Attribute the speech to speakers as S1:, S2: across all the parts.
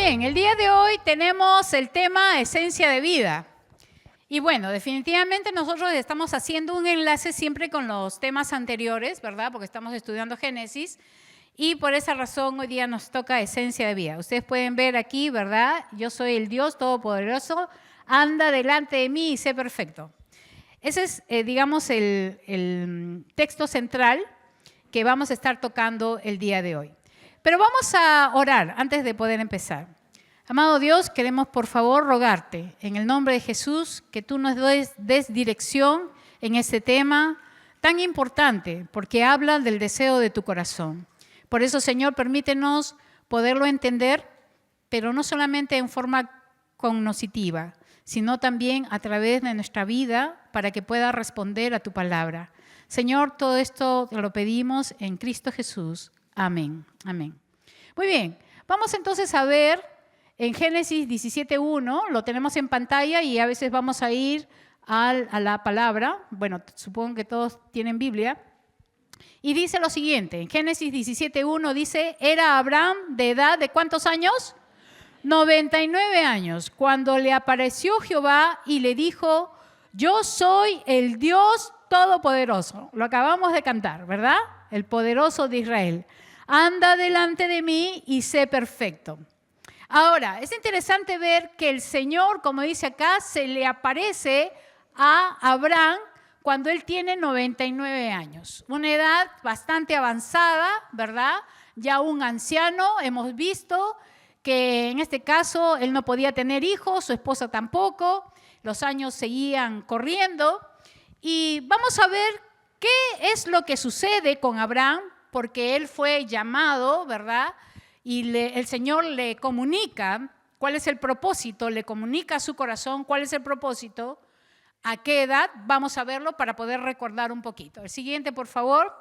S1: bien, el día de hoy tenemos el tema esencia de vida. Y bueno, definitivamente nosotros estamos haciendo un enlace siempre con los temas anteriores, ¿verdad? Porque estamos estudiando Génesis y por esa razón hoy día nos toca esencia de vida. Ustedes pueden ver aquí, ¿verdad? Yo soy el Dios Todopoderoso, anda delante de mí y sé perfecto. Ese es, digamos, el texto central que vamos a estar tocando el día de hoy. Pero vamos a orar antes de poder empezar. Amado Dios, queremos por favor rogarte en el nombre de Jesús que tú nos des dirección en este tema tan importante porque habla del deseo de tu corazón. Por eso, Señor, permítenos poderlo entender, pero no solamente en forma cognoscitiva, sino también a través de nuestra vida para que pueda responder a tu palabra. Señor, todo esto te lo pedimos en Cristo Jesús. Amén. Amén. Muy bien, vamos entonces a ver en Génesis 17:1, lo tenemos en pantalla y a veces vamos a ir a la palabra. Bueno, supongo que todos tienen Biblia. Y dice lo siguiente, en Génesis 17:1 dice, era Abraham de edad de ¿cuántos años? 99 años, cuando le apareció Jehová y le dijo, yo soy el Dios Todopoderoso. Lo acabamos de cantar, ¿verdad? El poderoso de Israel. Anda delante de mí y sé perfecto. Ahora, es interesante ver que el Señor, como dice acá, se le aparece a Abraham cuando él tiene 99 años. Una edad bastante avanzada, ¿verdad? Ya un anciano, hemos visto que en este caso él no podía tener hijos, su esposa tampoco, los años seguían corriendo. Y vamos a ver qué es lo que sucede con Abraham, porque él fue llamado, ¿verdad? Y el Señor le comunica cuál es el propósito, le comunica a su corazón cuál es el propósito, a qué edad, vamos a verlo para poder recordar un poquito. El siguiente, por favor,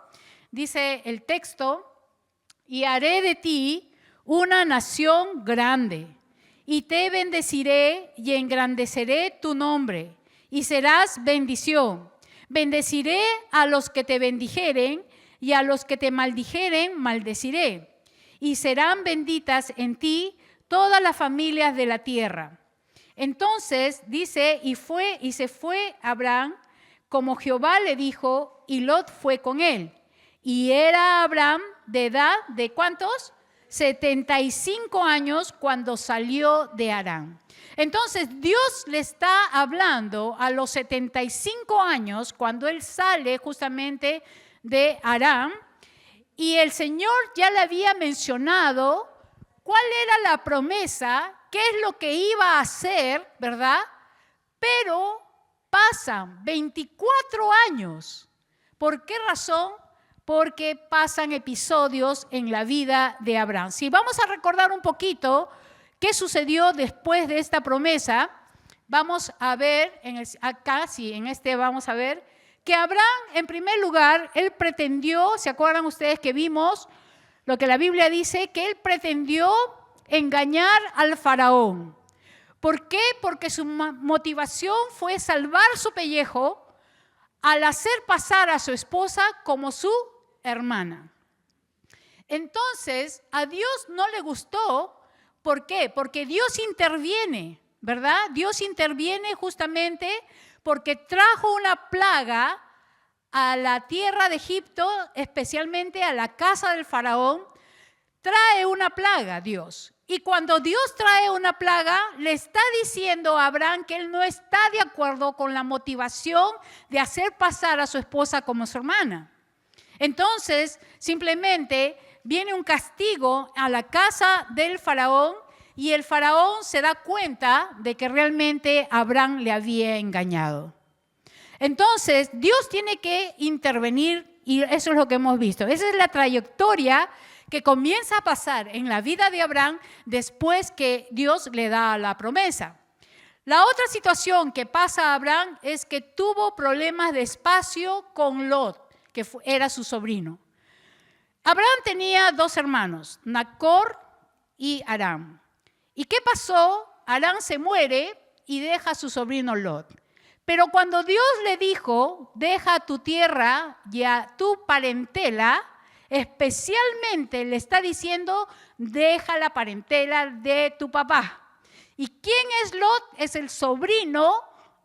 S1: dice el texto, y haré de ti una nación grande, y te bendeciré y engrandeceré tu nombre, y serás bendición. Bendeciré a los que te bendijeren, y a los que te maldijeren, maldeciré. Y serán benditas en ti todas las familias de la tierra. Entonces dice, y se fue Abraham como Jehová le dijo, y Lot fue con él. Y era Abraham de edad de ¿cuántos? 75 años cuando salió de Harán. Entonces Dios le está hablando a los 75 años cuando él sale justamente de Harán. Y el Señor ya le había mencionado cuál era la promesa, qué es lo que iba a hacer, ¿verdad? Pero pasan 24 años. ¿Por qué razón? Porque pasan episodios en la vida de Abraham. Si vamos a recordar un poquito qué sucedió después de esta promesa, vamos a ver, vamos a ver que Abraham, en primer lugar, él pretendió, ¿se acuerdan ustedes que vimos lo que la Biblia dice? Que él pretendió engañar al faraón. ¿Por qué? Porque su motivación fue salvar su pellejo al hacer pasar a su esposa como su hermana. Entonces, a Dios no le gustó. ¿Por qué? Porque Dios interviene, ¿verdad? Dios interviene justamente porque trajo una plaga a la tierra de Egipto, especialmente a la casa del faraón. Trae una plaga Dios. Y cuando Dios trae una plaga, le está diciendo a Abraham que él no está de acuerdo con la motivación de hacer pasar a su esposa como su hermana. Entonces, simplemente viene un castigo a la casa del faraón y el faraón se da cuenta de que realmente Abraham le había engañado. Entonces, Dios tiene que intervenir y eso es lo que hemos visto. Esa es la trayectoria que comienza a pasar en la vida de Abraham después que Dios le da la promesa. La otra situación que pasa a Abraham es que tuvo problemas de espacio con Lot, que era su sobrino. Abraham tenía dos hermanos, Nacor y Aram. ¿Y qué pasó? Aram se muere y deja a su sobrino Lot. Pero cuando Dios le dijo, deja tu tierra y a tu parentela, especialmente le está diciendo, deja la parentela de tu papá. ¿Y quién es Lot? Es el sobrino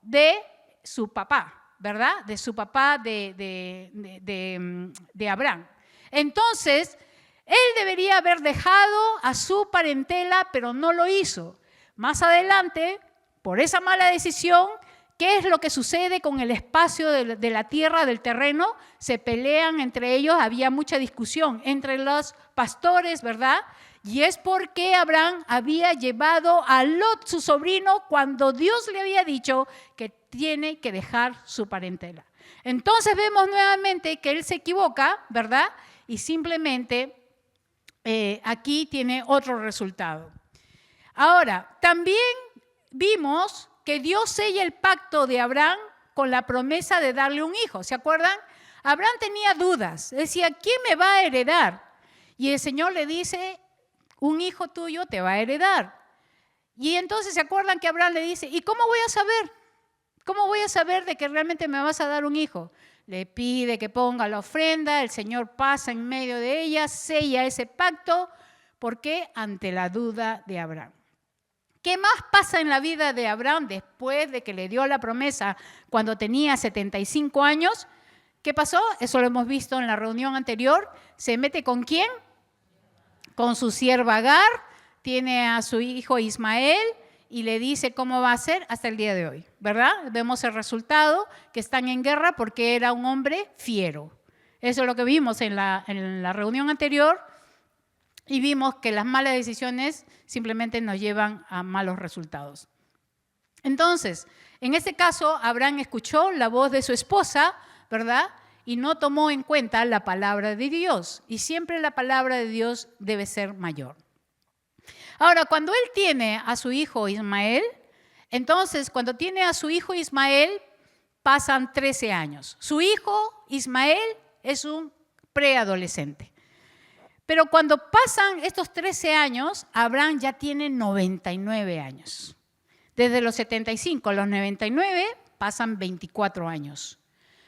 S1: de su papá, ¿verdad? De su papá de Abraham. Entonces, él debería haber dejado a su parentela, pero no lo hizo. Más adelante, por esa mala decisión, ¿qué es lo que sucede con el espacio de la tierra, del terreno? Se pelean entre ellos, había mucha discusión entre los pastores, ¿verdad? Y es porque Abraham había llevado a Lot, su sobrino, cuando Dios le había dicho que tiene que dejar su parentela. Entonces vemos nuevamente que él se equivoca, ¿verdad? Y simplemente aquí tiene otro resultado. Ahora, también vimos que Dios sella el pacto de Abraham con la promesa de darle un hijo. ¿Se acuerdan? Abraham tenía dudas. Decía, ¿quién me va a heredar? Y el Señor le dice, un hijo tuyo te va a heredar. Y entonces se acuerdan que Abraham le dice, ¿y cómo voy a saber? ¿Cómo voy a saber de que realmente me vas a dar un hijo? Le pide que ponga la ofrenda, el Señor pasa en medio de ella, sella ese pacto. ¿Por qué? Ante la duda de Abraham. ¿Qué más pasa en la vida de Abraham después de que le dio la promesa cuando tenía 75 años? ¿Qué pasó? Eso lo hemos visto en la reunión anterior. ¿Se mete con quién? Con su sierva Agar, tiene a su hijo Ismael y le dice cómo va a ser hasta el día de hoy, ¿verdad? Vemos el resultado, que están en guerra porque era un hombre fiero. Eso es lo que vimos en la reunión anterior. Y vimos que las malas decisiones simplemente nos llevan a malos resultados. Entonces, en este caso, Abraham escuchó la voz de su esposa, ¿verdad? Y no tomó en cuenta la palabra de Dios. Y siempre la palabra de Dios debe ser mayor. Ahora, cuando él tiene a su hijo Ismael, entonces cuando tiene a su hijo Ismael, pasan 13 años. Su hijo Ismael es un preadolescente. Pero cuando pasan estos 13 años, Abraham ya tiene 99 años. Desde los 75 a los 99 pasan 24 años.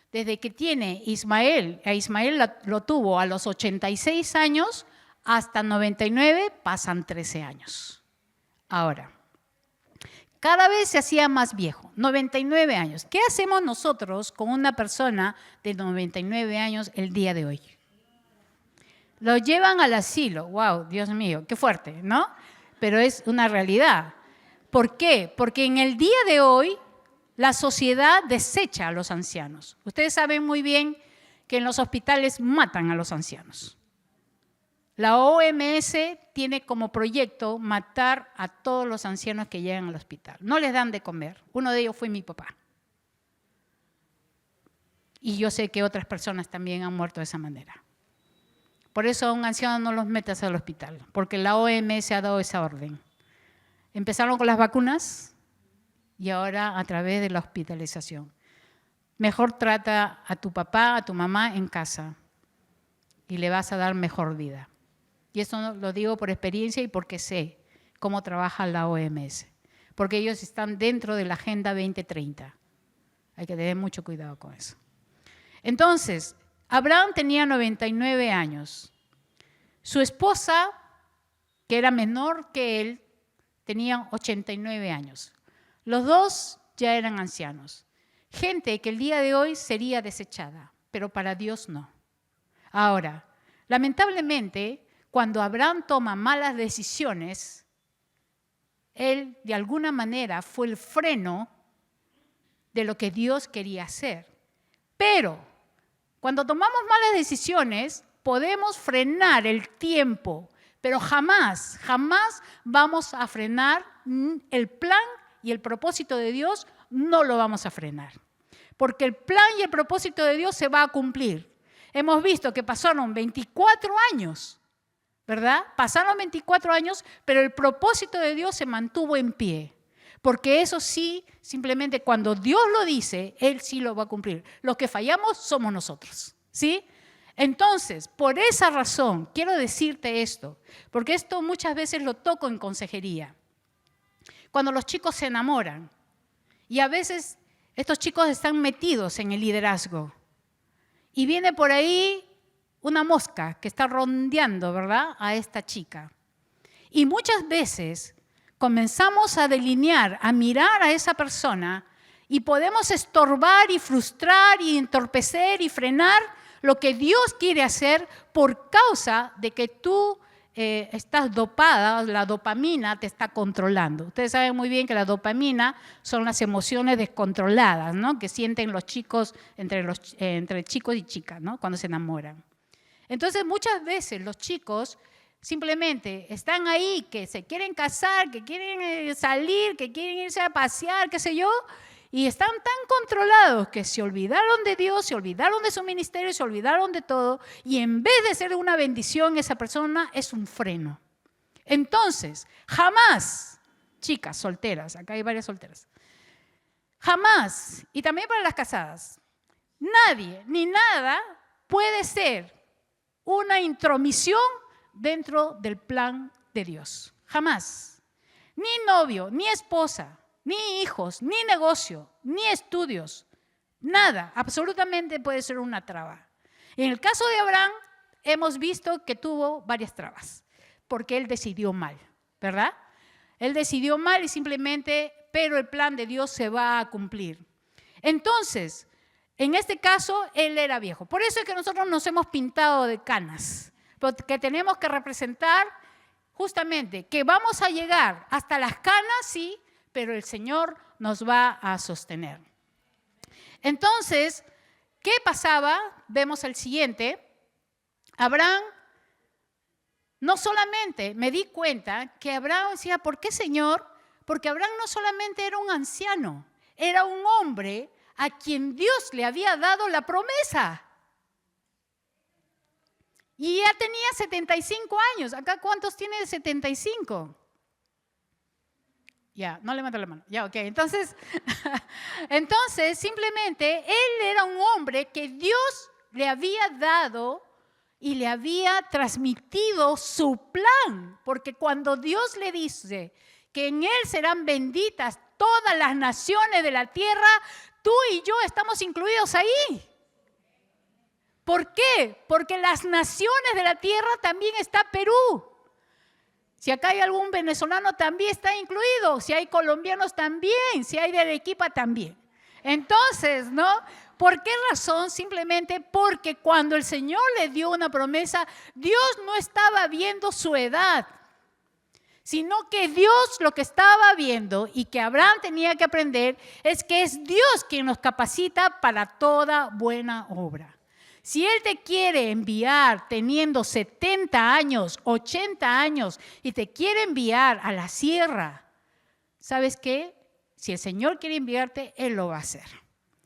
S1: Desde que tiene Ismael, a Ismael lo tuvo a los 86 años, hasta 99 pasan 13 años. Ahora, cada vez se hacía más viejo, 99 años. ¿Qué hacemos nosotros con una persona de 99 años el día de hoy? Lo llevan al asilo. ¡Wow! Dios mío, qué fuerte, ¿no? Pero es una realidad. ¿Por qué? Porque en el día de hoy la sociedad desecha a los ancianos. Ustedes saben muy bien que en los hospitales matan a los ancianos. La OMS tiene como proyecto matar a todos los ancianos que llegan al hospital. No les dan de comer. Uno de ellos fue mi papá. Y yo sé que otras personas también han muerto de esa manera. Por eso a un anciano no los metas al hospital, porque la OMS ha dado esa orden. Empezaron con las vacunas y ahora a través de la hospitalización. Mejor trata a tu papá, a tu mamá en casa y le vas a dar mejor vida. Y eso lo digo por experiencia y porque sé cómo trabaja la OMS, porque ellos están dentro de la Agenda 2030. Hay que tener mucho cuidado con eso. Entonces, Abraham tenía 99 años. Su esposa, que era menor que él, tenía 89 años. Los dos ya eran ancianos. Gente que el día de hoy sería desechada, pero para Dios no. Ahora, lamentablemente, cuando Abraham toma malas decisiones, él de alguna manera fue el freno de lo que Dios quería hacer. Pero cuando tomamos malas decisiones, podemos frenar el tiempo, pero jamás vamos a frenar el plan y el propósito de Dios, no lo vamos a frenar. Porque el plan y el propósito de Dios se va a cumplir. Hemos visto que pasaron 24 años, ¿verdad? Pasaron 24 años, pero el propósito de Dios se mantuvo en pie. Porque eso sí, simplemente cuando Dios lo dice, Él sí lo va a cumplir. Los que fallamos somos nosotros, ¿sí? Entonces, por esa razón, quiero decirte esto, porque esto muchas veces lo toco en consejería. Cuando los chicos se enamoran, y a veces estos chicos están metidos en el liderazgo, y viene por ahí una mosca que está rondeando, ¿verdad?, a esta chica. Y muchas veces comenzamos a delinear, a mirar a esa persona y podemos estorbar y frustrar y entorpecer y frenar lo que Dios quiere hacer por causa de que tú estás dopada, la dopamina te está controlando. Ustedes saben muy bien que la dopamina son las emociones descontroladas, ¿no?, que sienten los chicos entre chicos y chicas, ¿no?, cuando se enamoran. Entonces, muchas veces los chicos simplemente están ahí, que se quieren casar, que quieren salir, que quieren irse a pasear, qué sé yo, y están tan controlados que se olvidaron de Dios, se olvidaron de su ministerio, se olvidaron de todo, y en vez de ser una bendición, esa persona es un freno. Entonces, jamás, chicas solteras, acá hay varias solteras, jamás, y también para las casadas, nadie ni nada puede ser una intromisión dentro del plan de Dios. Jamás. Ni novio, ni esposa, ni hijos, ni negocio, ni estudios. Nada, absolutamente puede ser una traba. En el caso de Abraham, hemos visto que tuvo varias trabas, porque él decidió mal, ¿verdad? Él decidió mal y simplemente, pero el plan de Dios se va a cumplir. Entonces, en este caso, él era viejo. Por eso es que nosotros nos hemos pintado de canas, porque tenemos que representar justamente que vamos a llegar hasta las canas, sí, pero el Señor nos va a sostener. Entonces, ¿qué pasaba? Vemos el siguiente. Abraham, no solamente me di cuenta que Abraham decía, ¿por qué, Señor? Porque Abraham no solamente era un anciano, era un hombre a quien Dios le había dado la promesa. Y ya tenía 75 años. ¿Acá cuántos tiene de 75? Ya, no levanta la mano. Ya, ok. Entonces simplemente él era un hombre que Dios le había dado y le había transmitido su plan. Porque cuando Dios le dice que en él serán benditas todas las naciones de la tierra, tú y yo estamos incluidos ahí. ¿Por qué? Porque las naciones de la tierra también está Perú. Si acá hay algún venezolano también está incluido. Si hay colombianos también. Si hay de Arequipa también. Entonces, ¿no? ¿Por qué razón? Simplemente porque cuando el Señor le dio una promesa, Dios no estaba viendo su edad, sino que Dios lo que estaba viendo y que Abraham tenía que aprender es que es Dios quien nos capacita para toda buena obra. Si Él te quiere enviar teniendo 70 años, 80 años y te quiere enviar a la sierra, ¿sabes qué? Si el Señor quiere enviarte, Él lo va a hacer.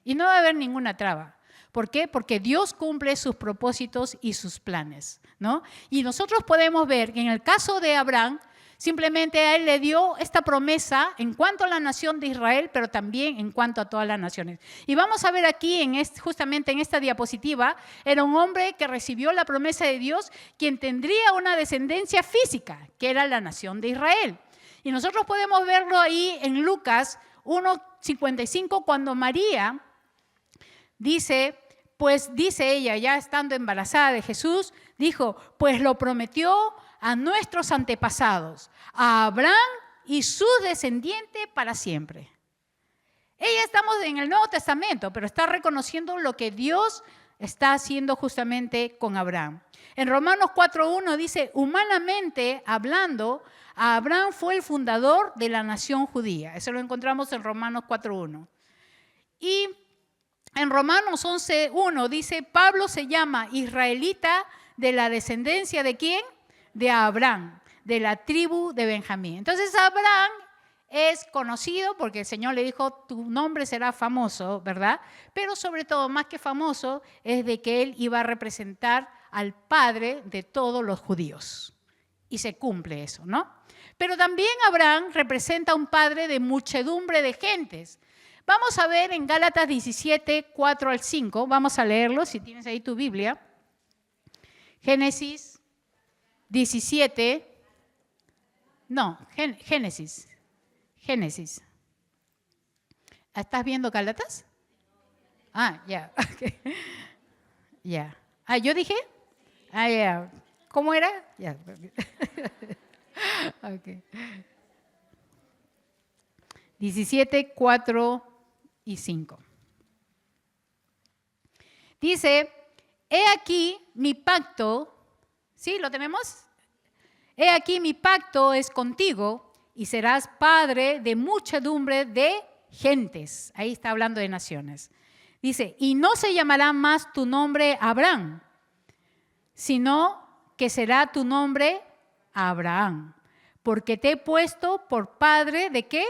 S1: Y no va a haber ninguna traba. ¿Por qué? Porque Dios cumple sus propósitos y sus planes, ¿no? Y nosotros podemos ver que en el caso de Abraham, simplemente a él le dio esta promesa en cuanto a la nación de Israel, pero también en cuanto a todas las naciones. Y vamos a ver aquí, justamente en esta diapositiva, era un hombre que recibió la promesa de Dios, quien tendría una descendencia física, que era la nación de Israel. Y nosotros podemos verlo ahí en Lucas 1:55, cuando María dice, pues dice ella, ya estando embarazada de Jesús, dijo, pues lo prometió a nuestros antepasados, a Abraham y su descendiente para siempre. Ella estamos en el Nuevo Testamento, pero está reconociendo lo que Dios está haciendo justamente con Abraham. En Romanos 4:1 dice, humanamente hablando, Abraham fue el fundador de la nación judía. Eso lo encontramos en Romanos 4:1. Y en Romanos 11:1 dice, Pablo se llama israelita de la descendencia ¿de quién? De Abraham, de la tribu de Benjamín. Entonces Abraham es conocido porque el Señor le dijo, tu nombre será famoso, ¿verdad? Pero sobre todo, más que famoso, es de que él iba a representar al padre de todos los judíos. Y se cumple eso, ¿no? Pero también Abraham representa a un padre de muchedumbre de gentes. Vamos a ver en Gálatas 17:4-5, vamos a leerlo si tienes ahí tu Biblia. Génesis 17, no, Génesis. ¿Estás viendo Gálatas? Ah, ya, okay. Ya. Ah, ¿yo dije? Ah, ya. ¿Cómo era? Ya. Okay. 17, 4 y 5. Dice, he aquí mi pacto, ¿sí? ¿Lo tenemos? He aquí mi pacto es contigo y serás padre de muchedumbre de gentes. Ahí está hablando de naciones. Dice, y no se llamará más tu nombre Abraham, sino que será tu nombre Abraham, porque te he puesto por padre ¿de qué?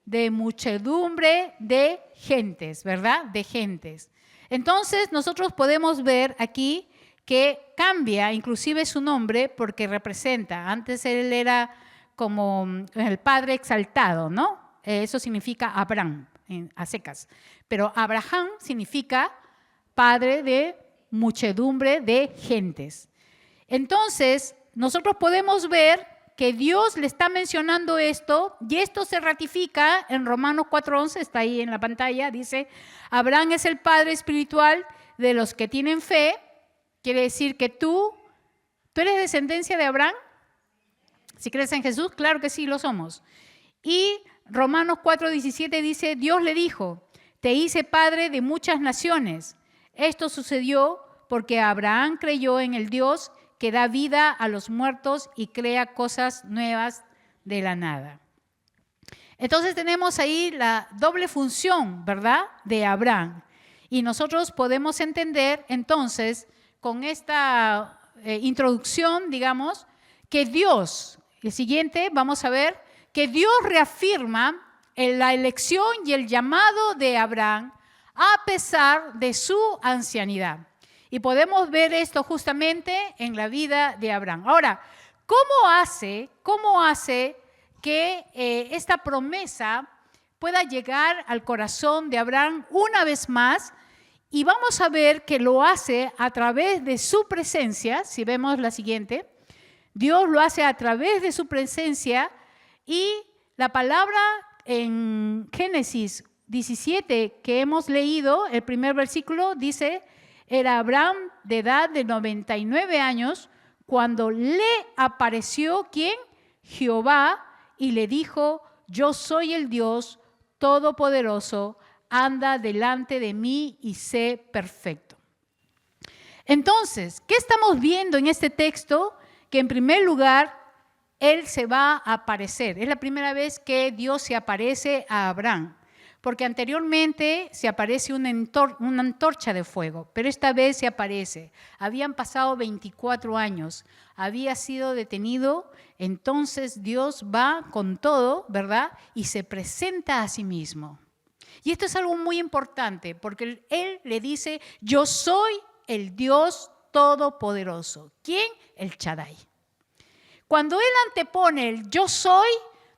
S1: De muchedumbre de gentes, ¿verdad? De gentes. Entonces nosotros podemos ver aquí que cambia inclusive su nombre porque representa, antes él era como el padre exaltado, ¿no? Eso significa Abraham, a secas. Pero Abraham significa padre de muchedumbre de gentes. Entonces, nosotros podemos ver que Dios le está mencionando esto y esto se ratifica en Romanos 4:11, está ahí en la pantalla, dice, Abraham es el padre espiritual de los que tienen fe. Quiere decir que tú eres descendencia de Abraham. Si crees en Jesús, claro que sí, lo somos. Y Romanos 4:17 dice, Dios le dijo, te hice padre de muchas naciones. Esto sucedió porque Abraham creyó en el Dios que da vida a los muertos y crea cosas nuevas de la nada. Entonces tenemos ahí la doble función, ¿verdad?, de Abraham. Y nosotros podemos entender entonces, con esta introducción, digamos, que Dios, el siguiente, vamos a ver, que Dios reafirma la elección y el llamado de Abraham a pesar de su ancianidad. Y podemos ver esto justamente en la vida de Abraham. Ahora, ¿cómo hace que esta promesa pueda llegar al corazón de Abraham una vez más? Y vamos a ver que lo hace a través de su presencia. Si vemos la siguiente, Dios lo hace a través de su presencia y la palabra en Génesis 17 que hemos leído, el primer versículo dice, era Abraham de edad de 99 años cuando le apareció, ¿quién? Jehová, y le dijo, yo soy el Dios Todopoderoso, anda delante de mí y sé perfecto. Entonces, ¿qué estamos viendo en este texto? Que en primer lugar, Él se va a aparecer. Es la primera vez que Dios se aparece a Abraham, porque anteriormente se aparece una antorcha de fuego, pero esta vez se aparece. Habían pasado 24 años, había sido detenido, entonces Dios va con todo, ¿verdad? Y se presenta a sí mismo. Y esto es algo muy importante, porque Él le dice, yo soy el Dios Todopoderoso. ¿Quién? El Shaddai. Cuando Él antepone el yo soy,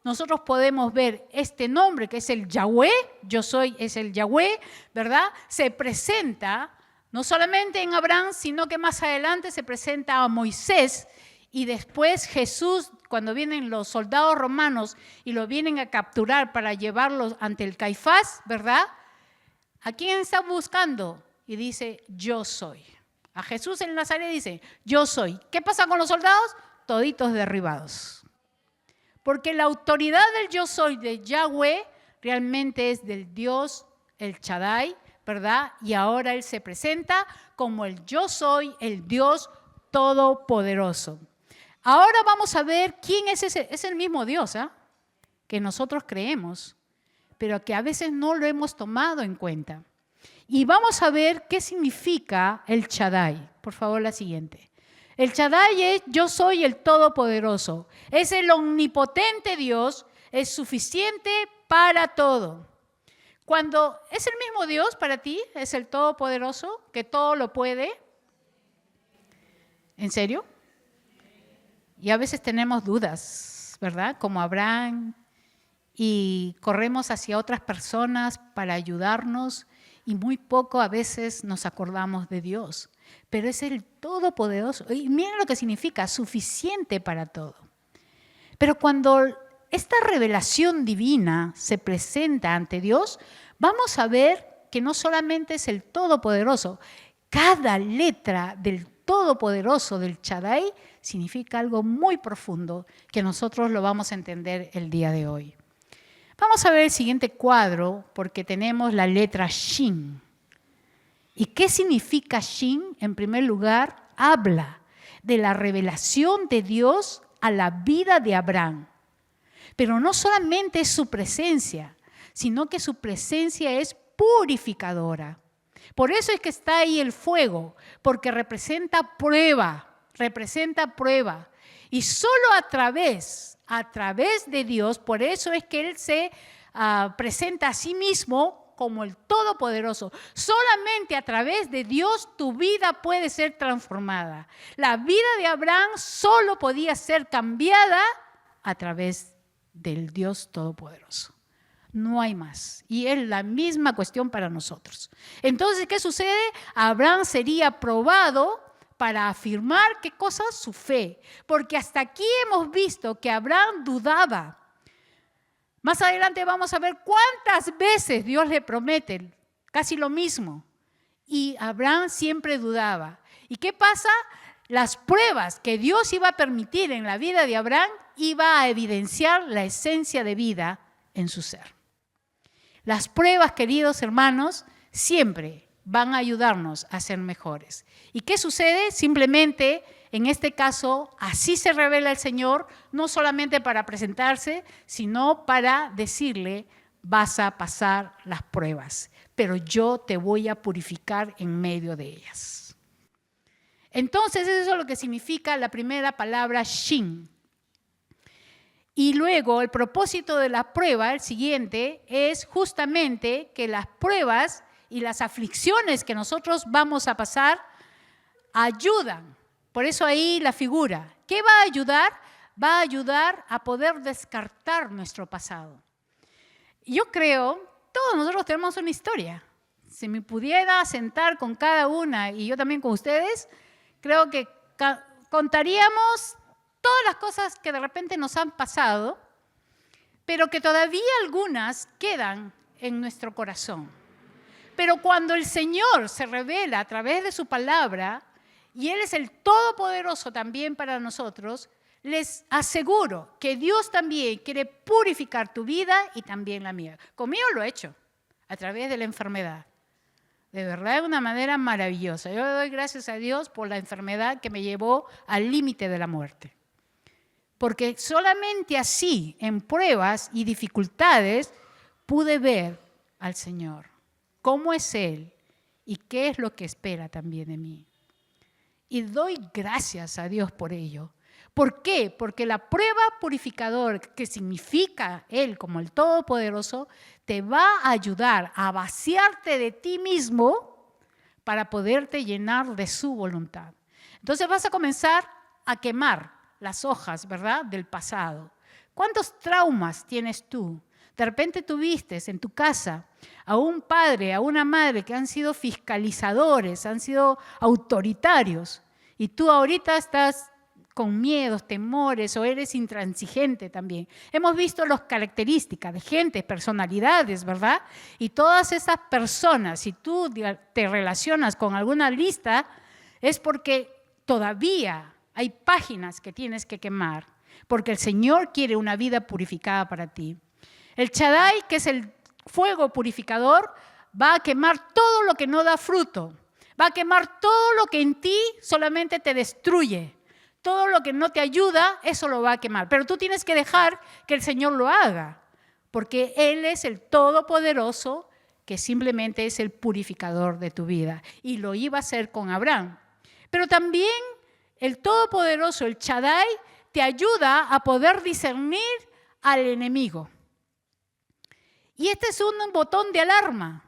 S1: nosotros podemos ver este nombre que es el Yahweh, yo soy es el Yahweh, ¿verdad? Se presenta no solamente en Abraham, sino que más adelante se presenta a Moisés y después Jesús, cuando vienen los soldados romanos y lo vienen a capturar para llevarlos ante el Caifás, ¿verdad? ¿A quién está buscando? Y dice, yo soy. A Jesús en Nazaret dice, yo soy. ¿Qué pasa con los soldados? Toditos derribados. Porque la autoridad del yo soy de Yahweh realmente es del Dios, el Shaddai, ¿verdad? Y ahora Él se presenta como el yo soy, el Dios Todopoderoso. Ahora vamos a ver quién es ese. Es el mismo Dios, ¿eh? Que nosotros creemos, pero que a veces no lo hemos tomado en cuenta. Y vamos a ver qué significa el Shaddai. Por favor, la siguiente. El Shaddai es yo soy el Todopoderoso. Es el omnipotente Dios, es suficiente para todo. Cuando es el mismo Dios para ti, es el Todopoderoso, que todo lo puede. ¿En serio? Y a veces tenemos dudas, ¿verdad? Como Abraham, y corremos hacia otras personas para ayudarnos y muy poco a veces nos acordamos de Dios. Pero es el Todopoderoso. Y miren lo que significa, suficiente para todo. Pero cuando esta revelación divina se presenta ante Dios, vamos a ver que no solamente es el Todopoderoso, cada letra del Todopoderoso, del Shaddai, significa algo muy profundo que nosotros lo vamos a entender el día de hoy. Vamos a ver el siguiente cuadro porque tenemos la letra Shin. ¿Y qué significa Shin? En primer lugar, habla de la revelación de Dios a la vida de Abraham. Pero no solamente es su presencia, sino que su presencia es purificadora. Por eso es que está ahí el fuego, porque representa prueba. Y solo a través de Dios, por eso es que Él se presenta a sí mismo como el Todopoderoso. Solamente a través de Dios tu vida puede ser transformada. La vida de Abraham solo podía ser cambiada a través del Dios Todopoderoso. No hay más. Y es la misma cuestión para nosotros. Entonces, ¿qué sucede? Abraham sería probado para afirmar, ¿qué cosa? Su fe. Porque hasta aquí hemos visto que Abraham dudaba. Más adelante vamos a ver cuántas veces Dios le promete casi lo mismo. Y Abraham siempre dudaba. ¿Y qué pasa? Las pruebas que Dios iba a permitir en la vida de Abraham iba a evidenciar la esencia de vida en su ser. Las pruebas, queridos hermanos, siempre van a ayudarnos a ser mejores. ¿Y qué sucede? Simplemente, en este caso, así se revela el Señor, no solamente para presentarse, sino para decirle, vas a pasar las pruebas, pero yo te voy a purificar en medio de ellas. Entonces, eso es lo que significa la primera palabra, Shin. Y luego el propósito de la prueba, el siguiente, es justamente que las pruebas y las aflicciones que nosotros vamos a pasar ayudan. Por eso ahí la figura. ¿Qué va a ayudar? Va a ayudar a poder descartar nuestro pasado. Yo creo, todos nosotros tenemos una historia. Si me pudiera sentar con cada una y yo también con ustedes, creo que contaríamos todas las cosas que de repente nos han pasado, pero que todavía algunas quedan en nuestro corazón. Pero cuando el Señor se revela a través de su palabra, y Él es el Todopoderoso también para nosotros, les aseguro que Dios también quiere purificar tu vida y también la mía. Conmigo lo ha hecho, a través de la enfermedad. De verdad, de una manera maravillosa. Yo le doy gracias a Dios por la enfermedad que me llevó al límite de la muerte. Porque solamente así, en pruebas y dificultades, pude ver al Señor, cómo es Él y qué es lo que espera también de mí. Y doy gracias a Dios por ello. ¿Por qué? Porque la prueba purificadora, que significa Él como el Todopoderoso, te va a ayudar a vaciarte de ti mismo para poderte llenar de su voluntad. Entonces vas a comenzar a quemar las hojas, ¿verdad?, del pasado. ¿Cuántos traumas tienes tú? De repente tuviste en tu casa a un padre, a una madre que han sido fiscalizadores, han sido autoritarios, y tú ahorita estás con miedos, temores, o eres intransigente también. Hemos visto las características de gente, personalidades, ¿verdad? Y todas esas personas, si tú te relacionas con alguna lista, es porque todavía hay páginas que tienes que quemar, porque el Señor quiere una vida purificada para ti. El Shaddai, que es el fuego purificador, va a quemar todo lo que no da fruto, va a quemar todo lo que en ti solamente te destruye. Todo lo que no te ayuda, eso lo va a quemar. Pero tú tienes que dejar que el Señor lo haga, porque Él es el Todopoderoso, que simplemente es el purificador de tu vida. Y lo iba a hacer con Abraham. Pero también el Todopoderoso, el Shaddai, te ayuda a poder discernir al enemigo. Y este es un botón de alarma.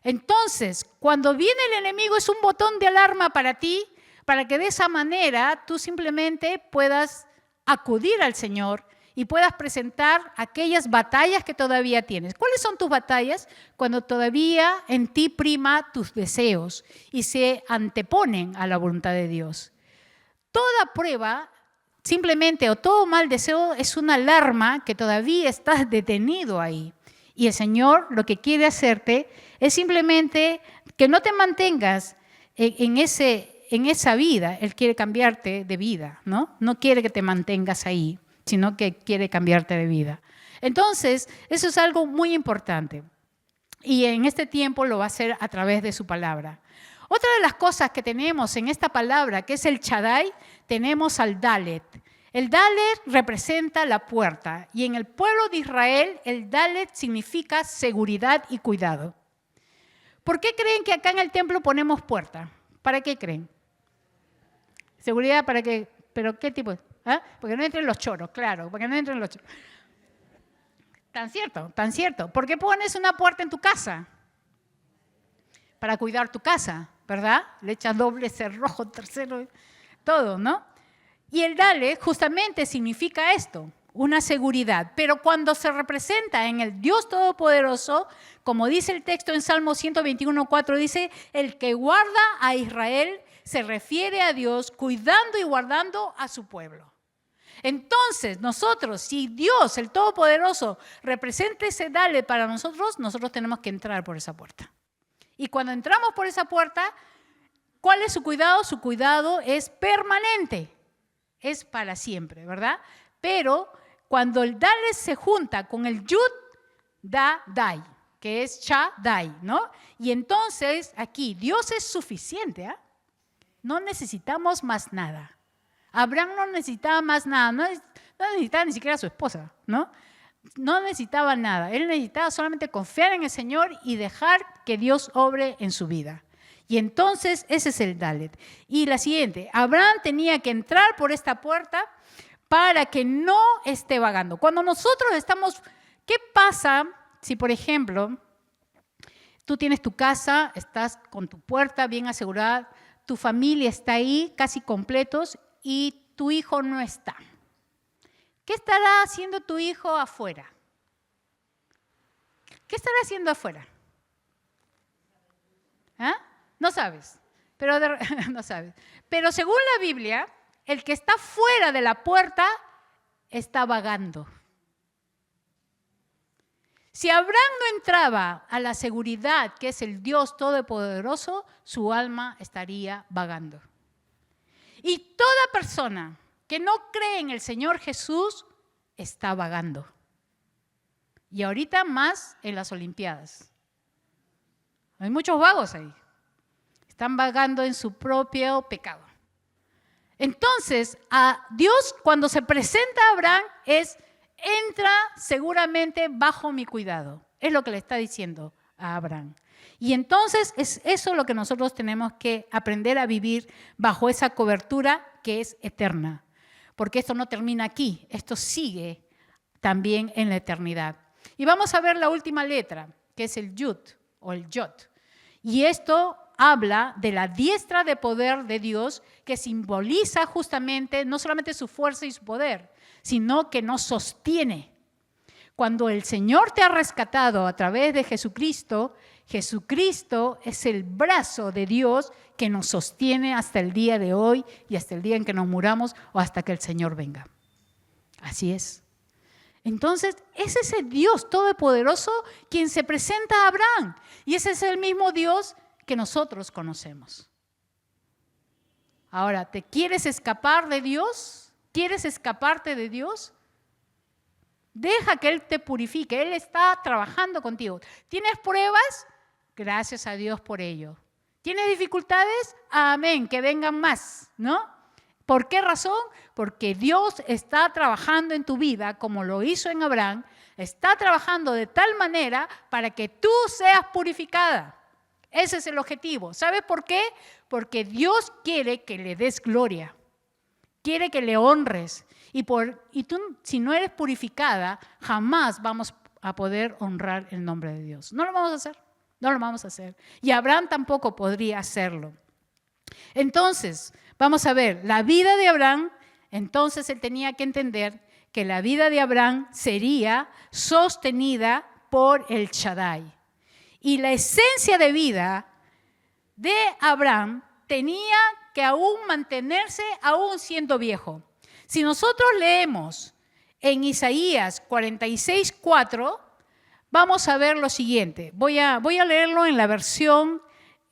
S1: Entonces, cuando viene el enemigo, es un botón de alarma para ti, para que de esa manera tú simplemente puedas acudir al Señor y puedas presentar aquellas batallas que todavía tienes. ¿Cuáles son tus batallas? Cuando todavía en ti prima tus deseos y se anteponen a la voluntad de Dios. Toda prueba, simplemente, o todo mal deseo es una alarma que todavía estás detenido ahí. Y el Señor lo que quiere hacerte es simplemente que no te mantengas en ese en esa vida Él quiere cambiarte de vida, ¿no? No quiere que te mantengas ahí, sino que quiere cambiarte de vida. Entonces, eso es algo muy importante. Y en este tiempo lo va a hacer a través de su palabra. Otra de las cosas que tenemos en esta palabra, que es el Shaddai, tenemos al Dalet. El Dalet representa la puerta y en el pueblo de Israel el Dalet significa seguridad y cuidado. ¿Por qué creen que acá en el templo ponemos puerta? ¿Para qué creen? ¿Seguridad para qué? ¿Pero qué tipo? ¿Ah? Porque no entren los choros, claro, porque no entren los choros. Tan cierto, tan cierto. ¿Por qué pones una puerta en tu casa? Para cuidar tu casa, ¿verdad? Le echas doble cerrojo, tercero, todo, ¿no? Y el Dalet justamente significa esto, una seguridad. Pero cuando se representa en el Dios Todopoderoso, como dice el texto en Salmo 121:4, dice, el que guarda a Israel se refiere a Dios cuidando y guardando a su pueblo. Entonces, nosotros, si Dios, el Todopoderoso, representa ese Dalet para nosotros, nosotros tenemos que entrar por esa puerta. Y cuando entramos por esa puerta, ¿cuál es su cuidado? Su cuidado es permanente, es para siempre, ¿verdad? Pero cuando el Dalet se junta con el Yud, da Dai, que es Shaddai, ¿no? Y entonces aquí Dios es suficiente, ¿eh? No necesitamos más nada. Abraham no necesitaba más nada, no necesitaba ni siquiera a su esposa, ¿no? No necesitaba nada, él necesitaba solamente confiar en el Señor y dejar que Dios obre en su vida. Y entonces ese es el Dalet. Y la siguiente, Abraham tenía que entrar por esta puerta para que no esté vagando. Cuando nosotros estamos, ¿qué pasa si, por ejemplo, tú tienes tu casa, estás con tu puerta bien asegurada, tu familia está ahí, casi completos, y tu hijo no está? ¿Qué estará haciendo tu hijo afuera? ¿Qué estará haciendo afuera? ¿Ah? No sabes, no sabes. Pero según la Biblia, el que está fuera de la puerta está vagando. Si Abraham no entraba a la seguridad que es el Dios Todopoderoso, su alma estaría vagando. Y toda persona que no cree en el Señor Jesús está vagando. Y ahorita más en las Olimpiadas. Hay muchos vagos ahí. Están vagando en su propio pecado. Entonces, a Dios cuando se presenta a Abraham es, entra seguramente bajo mi cuidado. Es lo que le está diciendo a Abraham. Y entonces es eso lo que nosotros tenemos que aprender a vivir bajo esa cobertura que es eterna. Porque esto no termina aquí, esto sigue también en la eternidad. Y vamos a ver la última letra, que es el Yud o el Yod. Y esto habla de la diestra de poder de Dios que simboliza justamente no solamente su fuerza y su poder, sino que nos sostiene. Cuando el Señor te ha rescatado a través de Jesucristo, Jesucristo es el brazo de Dios que nos sostiene hasta el día de hoy y hasta el día en que nos muramos o hasta que el Señor venga. Así es. Entonces, es ese Dios todopoderoso quien se presenta a Abraham. Y ese es el mismo Dios que nosotros conocemos. Ahora, ¿te quieres escapar de Dios? ¿Quieres escaparte de Dios? Deja que Él te purifique. Él está trabajando contigo. ¿Tienes pruebas? Gracias a Dios por ello. ¿Tienes dificultades? Amén, que vengan más, ¿no? ¿Por qué razón? Porque Dios está trabajando en tu vida como lo hizo en Abraham. Está trabajando de tal manera para que tú seas purificada. Ese es el objetivo. ¿Sabes por qué? Porque Dios quiere que le des gloria. Quiere que le honres. Y tú, si no eres purificada, jamás vamos a poder honrar el nombre de Dios. No lo vamos a hacer. No lo vamos a hacer. Y Abraham tampoco podría hacerlo. Entonces, vamos a ver, la vida de Abraham, entonces él tenía que entender que la vida de Abraham sería sostenida por el Shaddai. Y la esencia de vida de Abraham tenía que aún mantenerse, aún siendo viejo. Si nosotros leemos en Isaías 46:4, vamos a ver lo siguiente. Voy a leerlo en la versión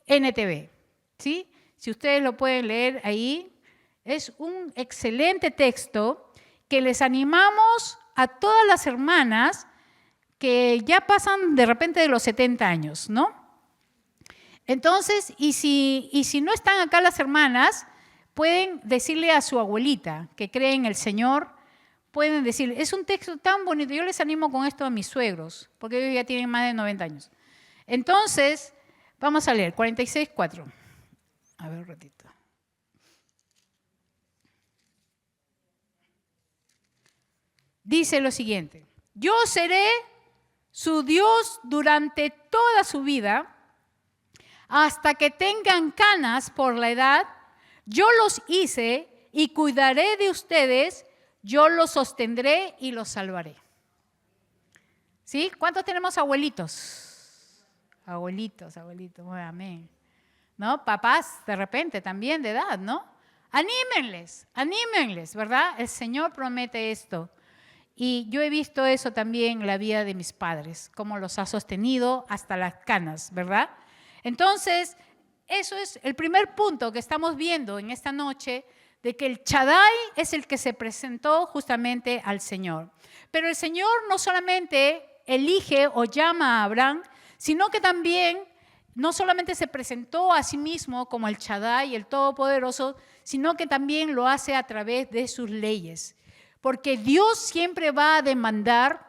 S1: NTV, ¿sí? si ustedes lo pueden leer ahí, es un excelente texto que les animamos a todas las hermanas que ya pasan de repente de los 70 años, ¿no? Entonces, y si no están acá las hermanas, pueden decirle a su abuelita que cree en el Señor, pueden decir, es un texto tan bonito, yo les animo con esto a mis suegros, porque ellos ya tienen más de 90 años. Entonces, vamos a leer, 46:4. A ver un ratito. Dice lo siguiente, yo seré su Dios durante toda su vida, hasta que tengan canas por la edad, yo los hice y cuidaré de ustedes, yo los sostendré y los salvaré. ¿Sí? ¿Cuántos tenemos abuelitos? Abuelitos, bueno, amén. ¿No? Papás de repente también de edad, ¿no? Anímenles, ¿verdad? El Señor promete esto. Y yo he visto eso también en la vida de mis padres, cómo los ha sostenido hasta las canas, ¿verdad? Entonces, eso es el primer punto que estamos viendo en esta noche, de que el Shaddai es el que se presentó justamente al Señor. Pero el Señor no solamente elige o llama a Abraham, sino que también no solamente se presentó a sí mismo como el Shaddai, el Todopoderoso, sino que también lo hace a través de sus leyes. Porque Dios siempre va a demandar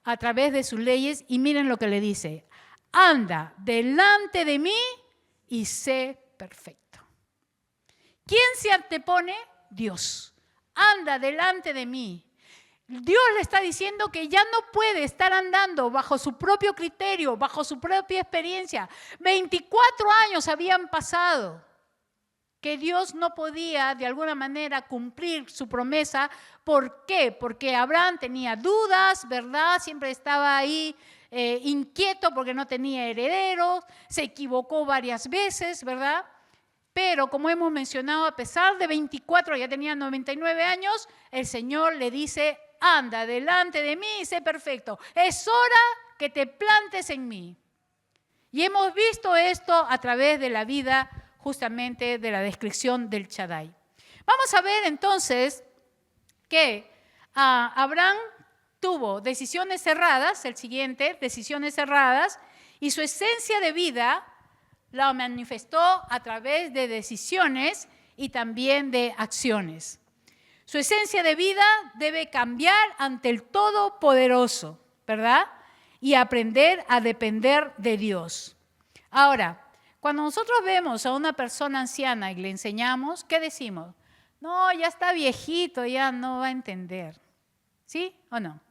S1: a través de sus leyes, y miren lo que le dice, anda delante de mí y sé perfecto. ¿Quién se antepone? Dios. Anda delante de mí. Dios le está diciendo que ya no puede estar andando bajo su propio criterio, bajo su propia experiencia. 24 años habían pasado que Dios no podía de alguna manera cumplir su promesa. ¿Por qué? Porque Abraham tenía dudas, ¿verdad? Siempre estaba ahí inquieto porque no tenía herederos, se equivocó varias veces, ¿verdad? Pero como hemos mencionado, a pesar de 24, ya tenía 99 años, el Señor le dice, anda delante de mí y sé perfecto. Es hora que te plantes en mí. Y hemos visto esto a través de la vida justamente de la descripción del Shaddai. Vamos a ver entonces que Abraham tuvo decisiones erradas, el siguiente, decisiones erradas, y su esencia de vida la manifestó a través de decisiones y también de acciones. Su esencia de vida debe cambiar ante el Todopoderoso, ¿verdad? Y aprender a depender de Dios. Ahora, cuando nosotros vemos a una persona anciana y le enseñamos, ¿qué decimos? No, ya está viejito, ya no va a entender. ¿Sí o no?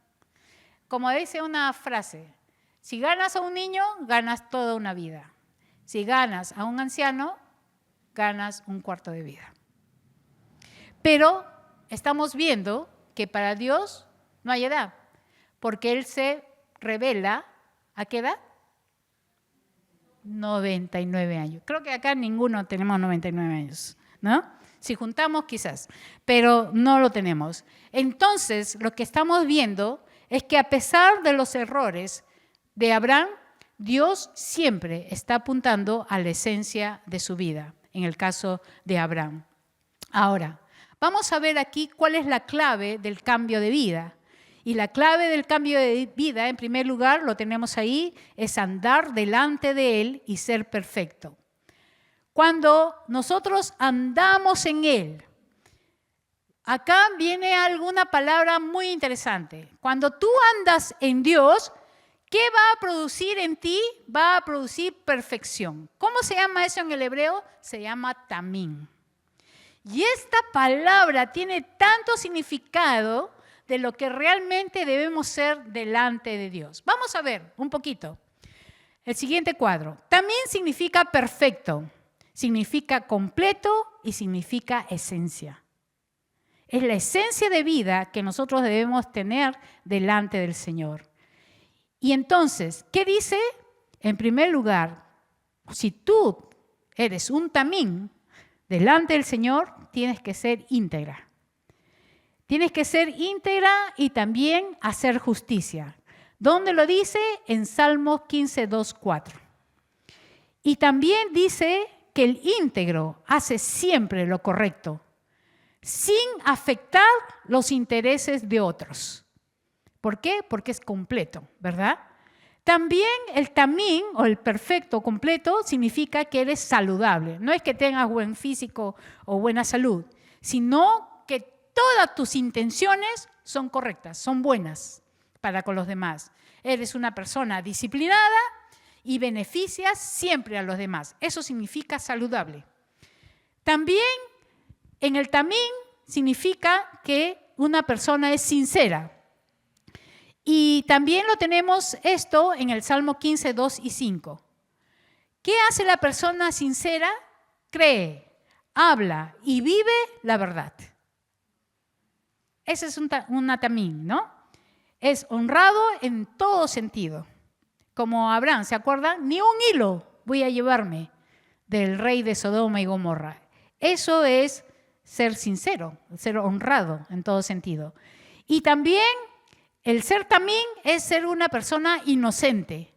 S1: Como dice una frase, si ganas a un niño, ganas toda una vida. Si ganas a un anciano, ganas un cuarto de vida. Pero estamos viendo que para Dios no hay edad, porque Él se revela, ¿a qué edad? 99 años. Creo que acá ninguno tenemos 99 años, ¿no? Si juntamos quizás, pero no lo tenemos. Entonces, lo que estamos viendo es que a pesar de los errores de Abraham, Dios siempre está apuntando a la esencia de su vida, en el caso de Abraham. Ahora, vamos a ver aquí cuál es la clave del cambio de vida. Y la clave del cambio de vida, en primer lugar, lo tenemos ahí, es andar delante de Él y ser perfecto. Cuando nosotros andamos en Él, acá viene alguna palabra muy interesante. Cuando tú andas en Dios, ¿qué va a producir en ti? Va a producir perfección. ¿Cómo se llama eso en el hebreo? Se llama tamín. Y esta palabra tiene tanto significado de lo que realmente debemos ser delante de Dios. Vamos a ver un poquito. El siguiente cuadro. También significa perfecto, significa completo y significa esencia. Es la esencia de vida que nosotros debemos tener delante del Señor. Y entonces, ¿qué dice? En primer lugar, si tú eres un tamín delante del Señor, tienes que ser íntegra. Tienes que ser íntegra y también hacer justicia. ¿Dónde lo dice? En Salmos 15, 2, 4. Y también dice que el íntegro hace siempre lo correcto, sin afectar los intereses de otros. ¿Por qué? Porque es completo, ¿verdad? También el tamín o el perfecto completo significa que eres saludable. No es que tengas buen físico o buena salud, sino que todas tus intenciones son correctas, son buenas para con los demás. Eres una persona disciplinada y beneficias siempre a los demás. Eso significa saludable. También en el tamín significa que una persona es sincera. Y también lo tenemos esto en el Salmo 15, 2 y 5. ¿Qué hace la persona sincera? Cree, habla y vive la verdad. Ese es un tamín, ¿no? Es honrado en todo sentido. Como Abraham, ¿se acuerdan? Ni un hilo voy a llevarme del rey de Sodoma y Gomorra. Eso es ser sincero, ser honrado en todo sentido. Y también el ser tamín es ser una persona inocente,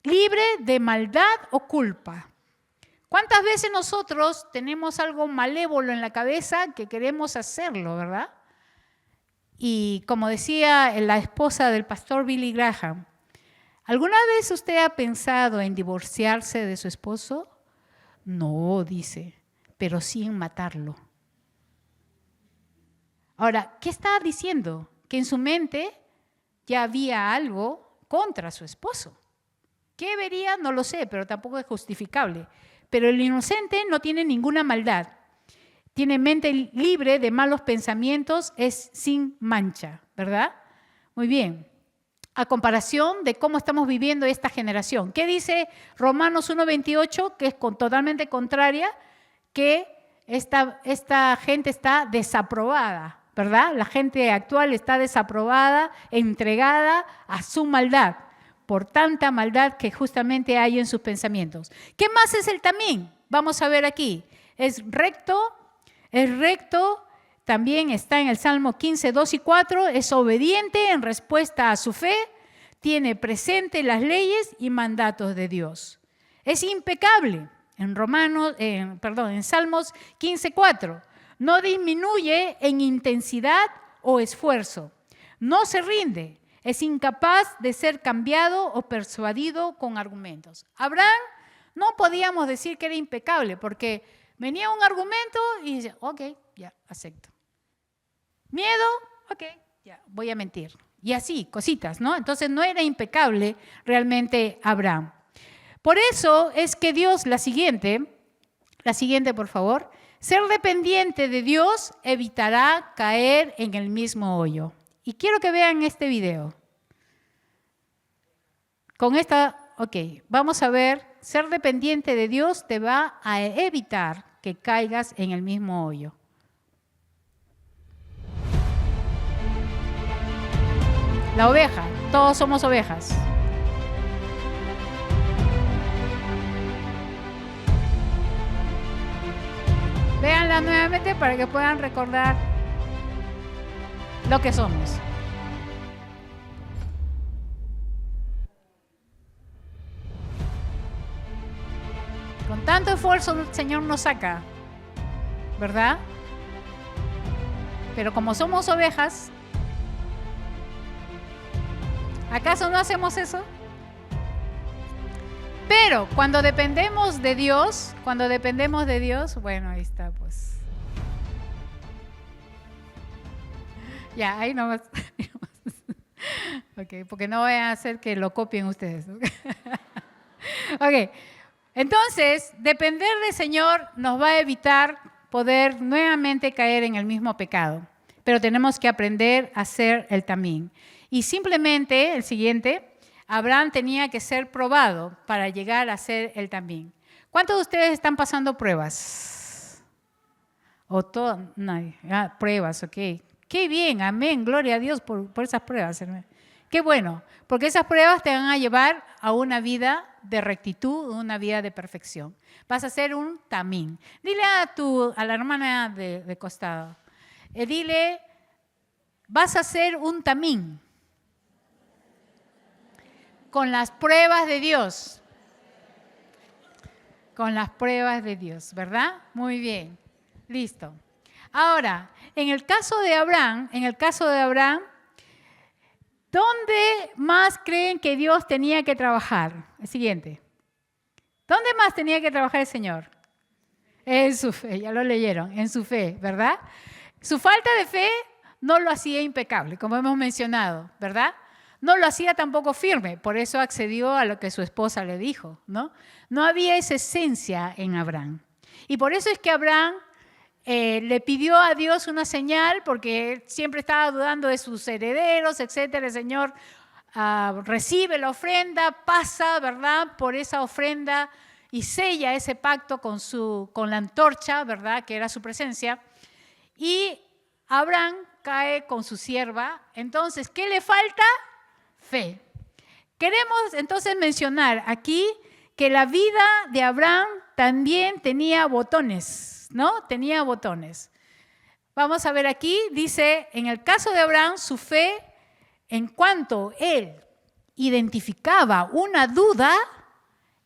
S1: libre de maldad o culpa. ¿Cuántas veces nosotros tenemos algo malévolo en la cabeza que queremos hacerlo, verdad? Y como decía la esposa del pastor Billy Graham, ¿alguna vez usted ha pensado en divorciarse de su esposo? No, dice, pero sí en matarlo. Ahora, ¿qué está diciendo? Que en su mente ya había algo contra su esposo. ¿Qué vería? No lo sé, pero tampoco es justificable. Pero el inocente no tiene ninguna maldad. Tiene mente libre de malos pensamientos, es sin mancha, ¿verdad? Muy bien. A comparación de cómo estamos viviendo esta generación. ¿Qué dice Romanos 1:28? Que es totalmente contraria, que esta gente está desaprobada, ¿verdad? La gente actual está desaprobada, entregada a su maldad, por tanta maldad que justamente hay en sus pensamientos. ¿Qué más es el tamín? Vamos a ver aquí. Es recto, también está en el Salmo 15, 2 y 4, es obediente en respuesta a su fe, tiene presente las leyes y mandatos de Dios. Es impecable en Salmos 15, 4. No disminuye en intensidad o esfuerzo. No se rinde. Es incapaz de ser cambiado o persuadido con argumentos. Abraham no podíamos decir que era impecable porque venía un argumento y dice, ok, ya, acepto. Miedo, ok, ya, voy a mentir. Y así, cositas, ¿no? Entonces no era impecable realmente Abraham. Por eso es que Dios, la siguiente por favor, ser dependiente de Dios evitará caer en el mismo hoyo. Y quiero que vean este video. Vamos a ver, ser dependiente de Dios te va a evitar que caigas en el mismo hoyo. La oveja, todos somos ovejas. Véanla nuevamente para que puedan recordar lo que somos. Con tanto esfuerzo el Señor nos saca, ¿verdad? Pero como somos ovejas, ¿acaso no hacemos eso? Pero cuando dependemos de Dios, bueno, ahí está, pues. Ya, ahí nomás. Ok, porque no voy a hacer que lo copien ustedes. Ok, entonces, depender del Señor nos va a evitar poder nuevamente caer en el mismo pecado. Pero tenemos que aprender a hacer el tamín. Y simplemente, el siguiente, Abraham tenía que ser probado para llegar a ser el tamín. ¿Cuántos de ustedes están pasando pruebas? ¿O todo? Nadie. Pruebas, ok. Qué bien, amén, gloria a Dios por esas pruebas, hermano. Qué bueno, porque esas pruebas te van a llevar a una vida de rectitud, una vida de perfección. Vas a ser un tamín. Dile a la hermana de costado, dile, vas a ser un tamín. Con las pruebas de Dios. Con las pruebas de Dios, ¿verdad? Muy bien. Listo. Ahora, en el caso de Abraham, ¿dónde más creen que Dios tenía que trabajar? El siguiente. ¿Dónde más tenía que trabajar el Señor? En su fe, ya lo leyeron, en su fe, ¿verdad? Su falta de fe no lo hacía impecable, como hemos mencionado, ¿verdad? No lo hacía tampoco firme, por eso accedió a lo que su esposa le dijo, ¿no? No había esa esencia en Abraham. Y por eso es que Abraham le pidió a Dios una señal, porque él siempre estaba dudando de sus herederos, etcétera. El Señor recibe la ofrenda, pasa, ¿verdad?, por esa ofrenda y sella ese pacto con la antorcha, ¿verdad?, que era su presencia. Y Abraham cae con su sierva. Entonces, ¿qué le falta? Fe. Queremos entonces mencionar aquí que la vida de Abraham también tenía botones, ¿no? Tenía botones. Vamos a ver aquí, dice, en el caso de Abraham, su fe, en cuanto él identificaba una duda,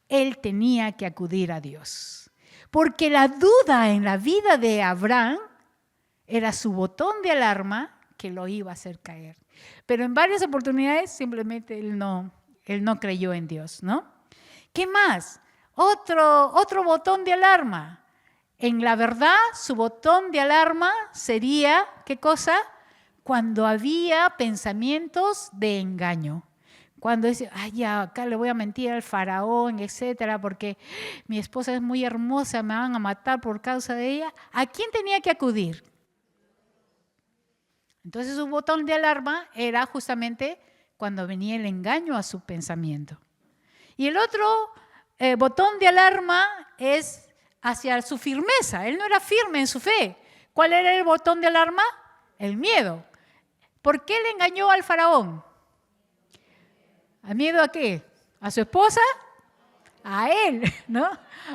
S1: él tenía que acudir a Dios. Porque la duda en la vida de Abraham era su botón de alarma que lo iba a hacer caer. Pero en varias oportunidades simplemente él no creyó en Dios, ¿no? ¿Qué más? Otro botón de alarma. En la verdad, su botón de alarma sería, ¿qué cosa? Cuando había pensamientos de engaño. Cuando dice, ay, ya, acá le voy a mentir al faraón, etcétera, porque mi esposa es muy hermosa, me van a matar por causa de ella. ¿A quién tenía que acudir? Entonces su botón de alarma era justamente cuando venía el engaño a su pensamiento. Y el otro botón de alarma es hacia su firmeza. Él no era firme en su fe. ¿Cuál era el botón de alarma? El miedo. ¿Por qué le engañó al faraón? ¿A miedo a qué? ¿A su esposa? A él, ¿no?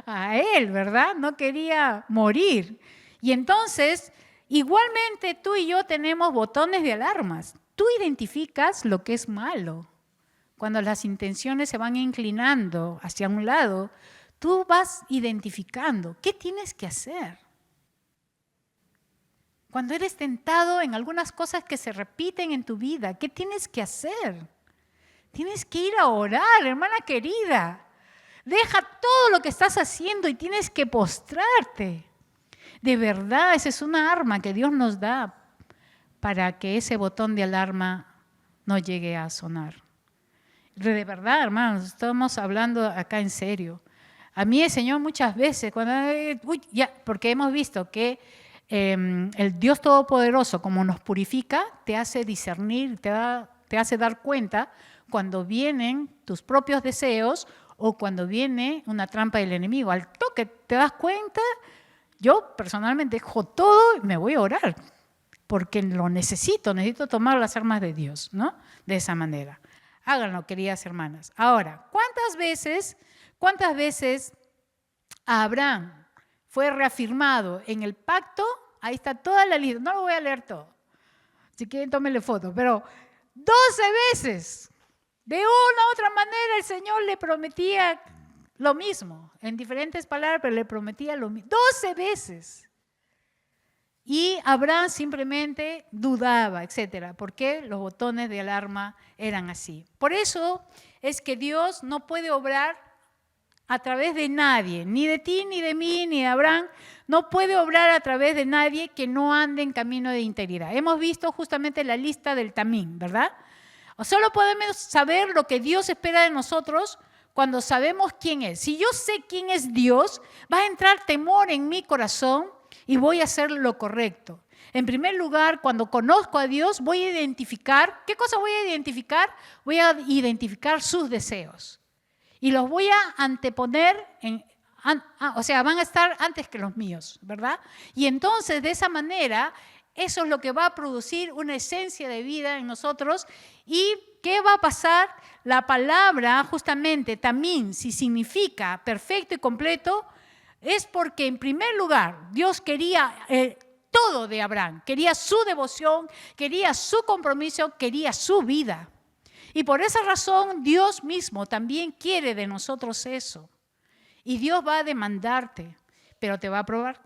S1: A él, ¿verdad? No quería morir. Y entonces, igualmente tú y yo tenemos botones de alarmas. Tú identificas lo que es malo. Cuando las intenciones se van inclinando hacia un lado, tú vas identificando qué tienes que hacer. Cuando eres tentado en algunas cosas que se repiten en tu vida, ¿qué tienes que hacer? Tienes que ir a orar, hermana querida. Deja todo lo que estás haciendo y tienes que postrarte. De verdad, esa es una arma que Dios nos da para que ese botón de alarma no llegue a sonar. De verdad, hermanos, estamos hablando acá en serio. A mí el Señor muchas veces, porque hemos visto que el Dios Todopoderoso, como nos purifica, te hace discernir, te hace dar cuenta cuando vienen tus propios deseos o cuando viene una trampa del enemigo. Al toque te das cuenta, yo personalmente dejo todo y me voy a orar, porque lo necesito tomar las armas de Dios, ¿no? De esa manera. Háganlo, queridas hermanas. Ahora, ¿cuántas veces Abraham fue reafirmado en el pacto? Ahí está toda la lista, no lo voy a leer todo. Si quieren, tómenle foto, pero 12 veces. De una u otra manera el Señor le prometía lo mismo, en diferentes palabras, pero le prometía lo mismo. 12 veces. Y Abraham simplemente dudaba, etcétera, porque los botones de alarma eran así. Por eso es que Dios no puede obrar a través de nadie, ni de ti, ni de mí, ni de Abraham. No puede obrar a través de nadie que no ande en camino de integridad. Hemos visto justamente la lista del tamín, ¿verdad? Solo podemos saber lo que Dios espera de nosotros cuando sabemos quién es. Si yo sé quién es Dios, va a entrar temor en mi corazón y voy a hacer lo correcto. En primer lugar, cuando conozco a Dios, voy a identificar, ¿qué cosa voy a identificar? Voy a identificar sus deseos y los voy a anteponer, van a estar antes que los míos, ¿verdad? Y entonces, de esa manera, eso es lo que va a producir una esencia de vida en nosotros. ¿Y qué va a pasar? La palabra, justamente, tamín, si significa perfecto y completo, es porque en primer lugar Dios quería todo de Abraham, quería su devoción, quería su compromiso, quería su vida. Y por esa razón Dios mismo también quiere de nosotros eso. Y Dios va a demandarte, pero te va a probar,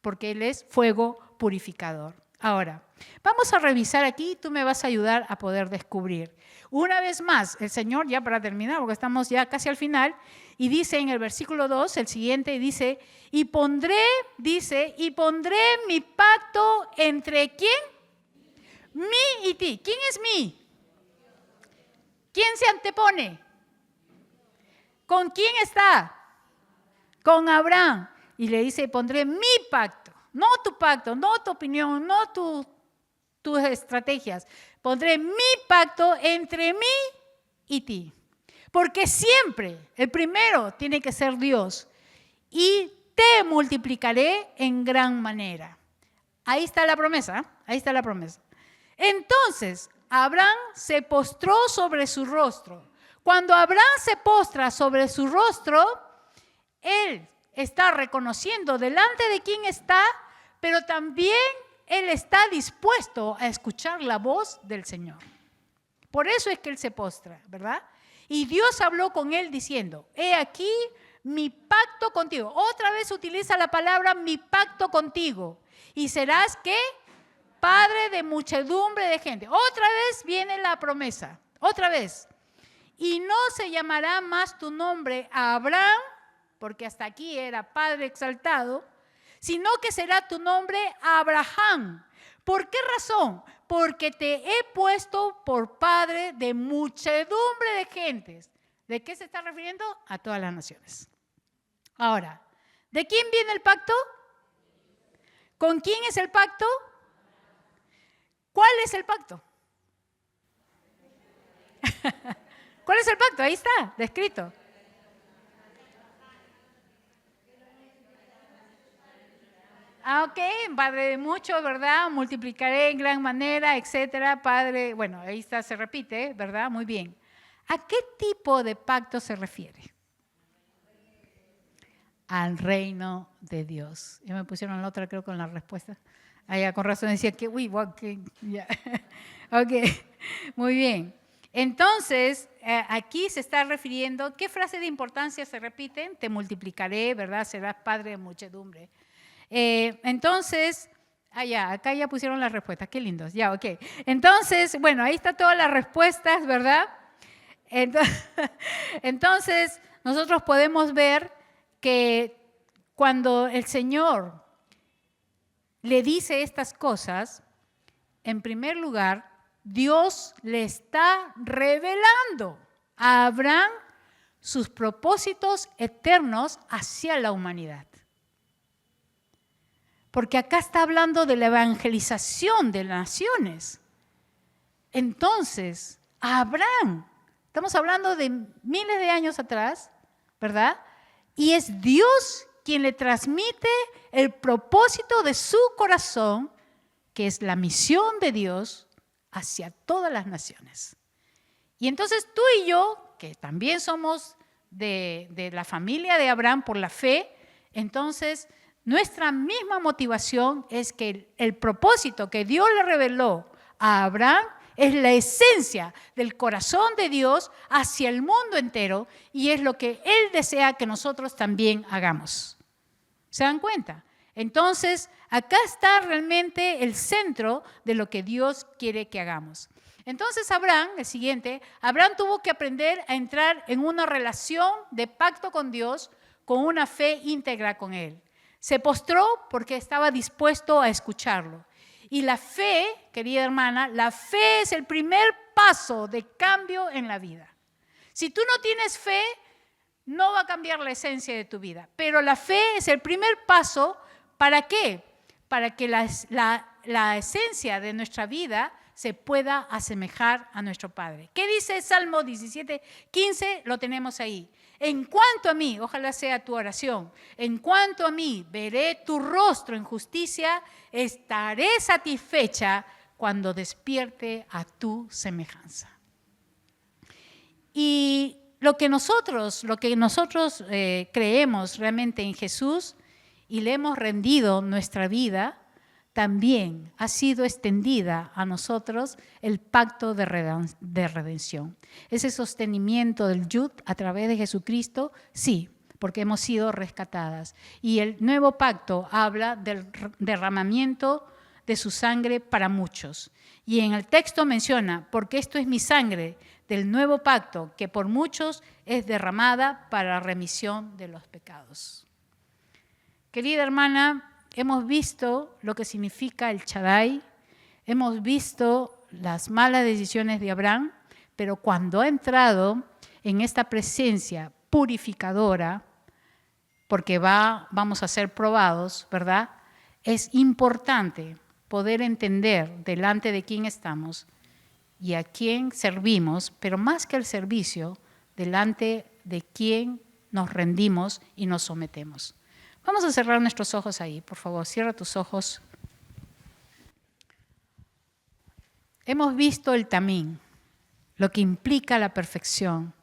S1: porque Él es fuego purificador. Ahora, vamos a revisar aquí, tú me vas a ayudar a poder descubrir. Una vez más, el Señor, ya para terminar, porque estamos ya casi al final, y dice en el versículo 2, el siguiente, dice, y pondré mi pacto entre ¿quién? Mí y ti. ¿Quién es mí? ¿Quién se antepone? ¿Con quién está? Con Abraham. Y le dice, pondré mi pacto, no tu pacto, no tu opinión, no tus estrategias. Pondré mi pacto entre mí y ti. Porque siempre el primero tiene que ser Dios. Y te multiplicaré en gran manera. Ahí está la promesa, ahí está la promesa. Entonces, Abraham se postró sobre su rostro. Cuando Abraham se postra sobre su rostro, él está reconociendo delante de quién está, pero también él está dispuesto a escuchar la voz del Señor. Por eso es que él se postra, ¿verdad? Y Dios habló con él diciendo, he aquí mi pacto contigo. Otra vez utiliza la palabra mi pacto contigo. Y serás, ¿qué? Padre de muchedumbre de gente. Otra vez viene la promesa, otra vez. Y no se llamará más tu nombre Abraham, porque hasta aquí era Padre exaltado, sino que será tu nombre Abraham. ¿Por qué razón? Porque te he puesto por padre de muchedumbre de gentes. ¿De qué se está refiriendo? A todas las naciones. Ahora, ¿de quién viene el pacto? ¿Con quién es el pacto? ¿Cuál es el pacto? ¿Cuál es el pacto? Ahí está, descrito. Ok, padre de muchos, ¿verdad? Multiplicaré en gran manera, etcétera. Padre, bueno, ahí está, se repite, ¿verdad? Muy bien. ¿A qué tipo de pacto se refiere? Al reino de Dios. Ya me pusieron la otra, creo, con la respuesta. Allá con razón decía que, uy, wow, que, ya. Ok, muy bien. Entonces, aquí se está refiriendo, ¿qué frase de importancia se repiten? Te multiplicaré, ¿verdad? Serás padre de muchedumbre. Entonces, acá ya pusieron las respuestas, qué lindos, ya, ok. Entonces, bueno, ahí están todas las respuestas, ¿verdad? Entonces, nosotros podemos ver que cuando el Señor le dice estas cosas, en primer lugar, Dios le está revelando a Abraham sus propósitos eternos hacia la humanidad. Porque acá está hablando de la evangelización de las naciones. Entonces, Abraham, estamos hablando de miles de años atrás, ¿verdad? Y es Dios quien le transmite el propósito de su corazón, que es la misión de Dios hacia todas las naciones. Y entonces tú y yo, que también somos de la familia de Abraham por la fe, entonces nuestra misma motivación es que el propósito que Dios le reveló a Abraham es la esencia del corazón de Dios hacia el mundo entero y es lo que Él desea que nosotros también hagamos. ¿Se dan cuenta? Entonces, acá está realmente el centro de lo que Dios quiere que hagamos. Entonces Abraham, el siguiente, Abraham tuvo que aprender a entrar en una relación de pacto con Dios, con una fe íntegra con Él. Se postró porque estaba dispuesto a escucharlo. Y la fe, querida hermana, la fe es el primer paso de cambio en la vida. Si tú no tienes fe, no va a cambiar la esencia de tu vida. Pero la fe es el primer paso, ¿para qué? Para que la esencia de nuestra vida se pueda asemejar a nuestro Padre. ¿Qué dice Salmo 17:15? Lo tenemos ahí. En cuanto a mí, ojalá sea tu oración, en cuanto a mí, veré tu rostro en justicia, estaré satisfecha cuando despierte a tu semejanza. Y lo que nosotros creemos realmente en Jesús y le hemos rendido nuestra vida, también ha sido extendida a nosotros el pacto de redención. Ese sostenimiento del Yud a través de Jesucristo, sí, porque hemos sido rescatadas. Y el nuevo pacto habla del derramamiento de su sangre para muchos. Y en el texto menciona, porque esto es mi sangre del nuevo pacto, que por muchos es derramada para remisión de los pecados. Querida hermana, hemos visto lo que significa el Shaddai, hemos visto las malas decisiones de Abraham, pero cuando ha entrado en esta presencia purificadora, porque vamos a ser probados, ¿verdad? Es importante poder entender delante de quién estamos y a quién servimos, pero más que el servicio, delante de quién nos rendimos y nos sometemos. Vamos a cerrar nuestros ojos ahí, por favor, cierra tus ojos. Hemos visto el tamín, lo que implica la perfección.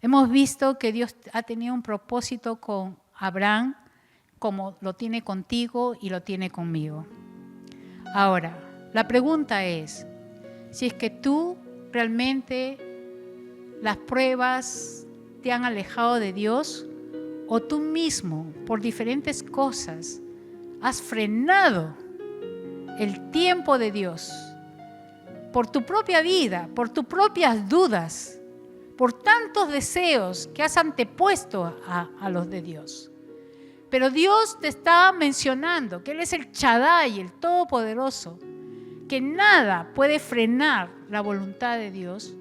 S1: Hemos visto que Dios ha tenido un propósito con Abraham, como lo tiene contigo y lo tiene conmigo. Ahora, la pregunta es, si es que tú realmente las pruebas te han alejado de Dios, o tú mismo, por diferentes cosas, has frenado el tiempo de Dios, por tu propia vida, por tus propias dudas, por tantos deseos que has antepuesto a los de Dios. Pero Dios te está mencionando que Él es el Shaddai, el Todopoderoso, que nada puede frenar la voluntad de Dios.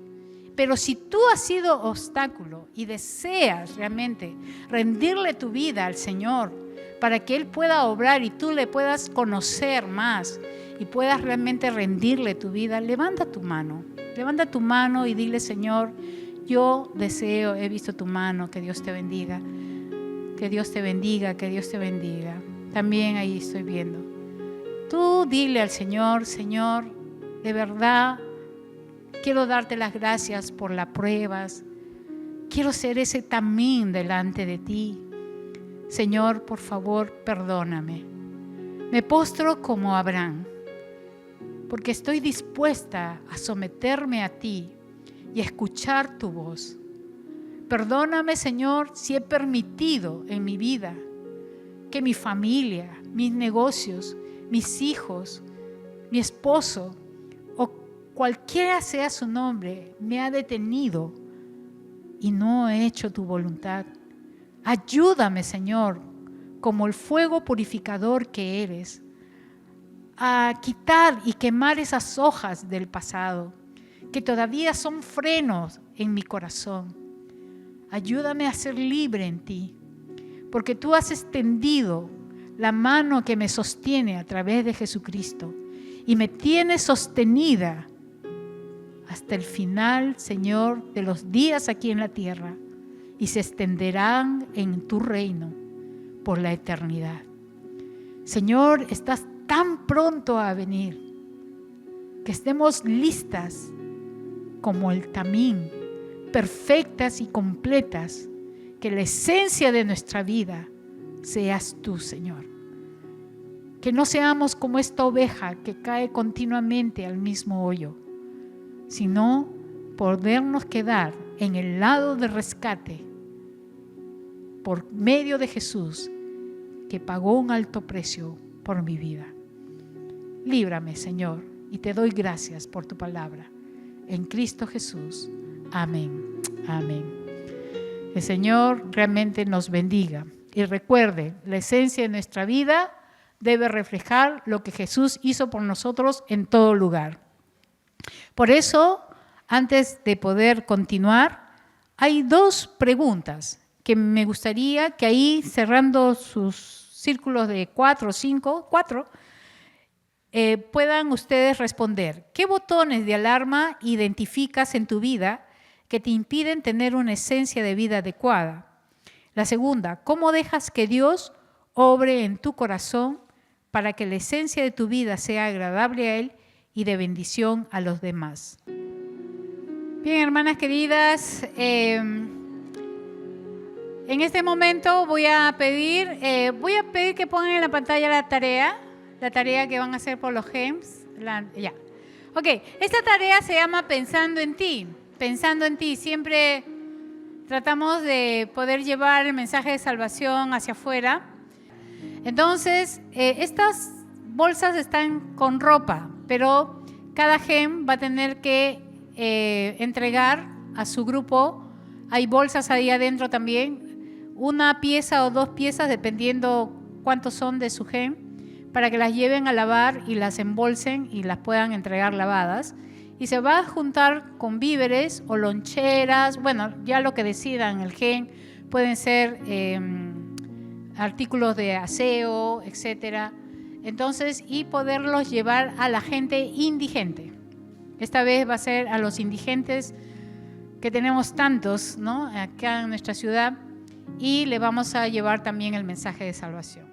S1: Pero si tú has sido obstáculo y deseas realmente rendirle tu vida al Señor para que Él pueda obrar y tú le puedas conocer más y puedas realmente rendirle tu vida, levanta tu mano y dile: Señor, yo deseo, he visto tu mano, que Dios te bendiga, que Dios te bendiga, que Dios te bendiga. También ahí estoy viendo. Tú dile al Señor: Señor, de verdad, quiero darte las gracias por las pruebas. Quiero ser ese tamín delante de ti. Señor, por favor, perdóname. Me postro como Abraham, porque estoy dispuesta a someterme a ti y a escuchar tu voz. Perdóname, Señor, si he permitido en mi vida que mi familia, mis negocios, mis hijos, mi esposo o cualquiera sea su nombre, me ha detenido y no he hecho tu voluntad. Ayúdame, Señor, como el fuego purificador que eres, a quitar y quemar esas hojas del pasado que todavía son frenos en mi corazón. Ayúdame a ser libre en ti, porque tú has extendido la mano que me sostiene a través de Jesucristo y me tienes sostenida hasta el final, Señor, de los días aquí en la tierra, y se extenderán en tu reino por la eternidad. Señor, estás tan pronto a venir que estemos listas como el tamín, perfectas y completas, que la esencia de nuestra vida seas tú, Señor. Que no seamos como esta oveja que cae continuamente al mismo hoyo, sino podernos quedar en el lado de rescate por medio de Jesús, que pagó un alto precio por mi vida. Líbrame, Señor, y te doy gracias por tu palabra. En Cristo Jesús. Amén. Amén. El Señor realmente nos bendiga. Y recuerde, la esencia de nuestra vida debe reflejar lo que Jesús hizo por nosotros en todo lugar. Por eso, antes de poder continuar, hay dos preguntas que me gustaría que ahí, cerrando sus círculos de 4 o 5, puedan ustedes responder. ¿Qué botones de alarma identificas en tu vida que te impiden tener una esencia de vida adecuada? La segunda, ¿cómo dejas que Dios obre en tu corazón para que la esencia de tu vida sea agradable a Él y de bendición a los demás? Bien, hermanas queridas, en este momento voy a pedir que pongan en la pantalla la tarea que van a hacer por los GEMS. Ok, esta tarea se llama Pensando en ti. Pensando en ti. Siempre tratamos de poder llevar el mensaje de salvación hacia afuera. Entonces, estas bolsas están con ropa, pero cada gen va a tener que entregar a su grupo. Hay bolsas ahí adentro también, una pieza o 2 piezas, dependiendo cuántos son de su gen, para que las lleven a lavar y las embolsen y las puedan entregar lavadas. Y se va a juntar con víveres o loncheras, bueno, ya lo que decidan el gen, pueden ser artículos de aseo, etcétera. Entonces, y poderlos llevar a la gente indigente. Esta vez va a ser a los indigentes, que tenemos tantos, ¿no?, acá en nuestra ciudad, y le vamos a llevar también el mensaje de salvación.